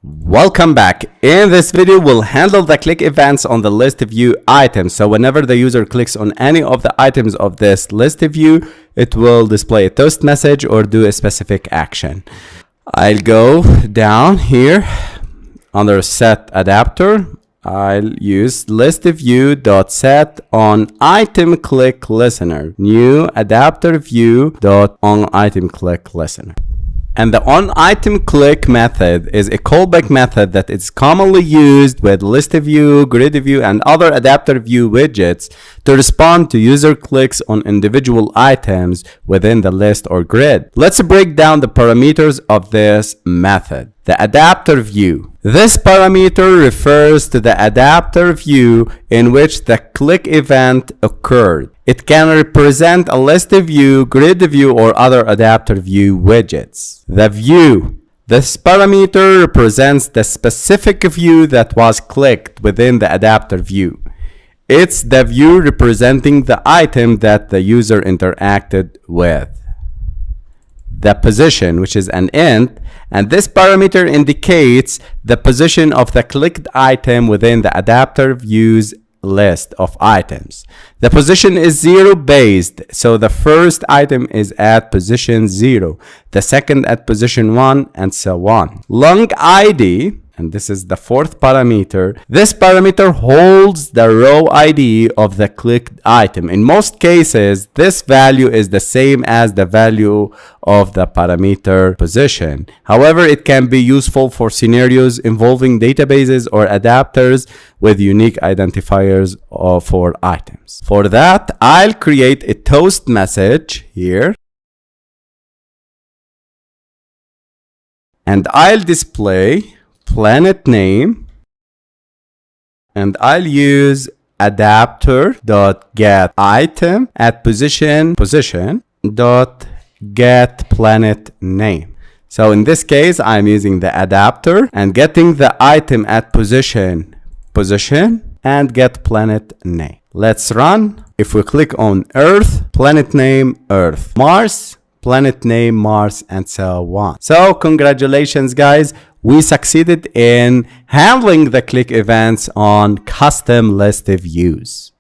Welcome back. In this video, we'll handle the click events on the list view item. So whenever the user clicks on any of the items of this list view, it will display a toast message or do a specific action. I'll go down here under set adapter. I'll use ListView.set OnItemClickListener, new adapter view.OnItemClickListener. And the OnItemClick method is a callback method that is commonly used with ListView, GridView, and other adapter view widgets to respond to user clicks on individual items within the list or grid. Let's break down the parameters of this method. The adapter view. This parameter refers to the adapter view in which the click event occurred. It can represent a list view, grid view, or other adapter view widgets. The view. This parameter represents the specific view that was clicked within the adapter view. It's the view representing the item that the user interacted with. The position, which is an int, and this parameter indicates the position of the clicked item within the adapter view's list of items. The position is 0 based, so the first item is at position 0, the second at position 1, and so on. Long ID, and this is the fourth parameter. This parameter holds the row ID of the clicked item. In most cases, this value is the same as the value of the parameter position. However, it can be useful for scenarios involving databases or adapters with unique identifiers for items. For that, I'll create a toast message here. And I'll display planet name, and I'll use adapter.get item at position dot get planet name. So in this case, I'm using the adapter and getting the item at position and get planet name. Let's run. If we click on Earth, planet name Earth, Mars, planet name Mars, and so on. So congratulations, guys. We succeeded in handling the click events on custom list views.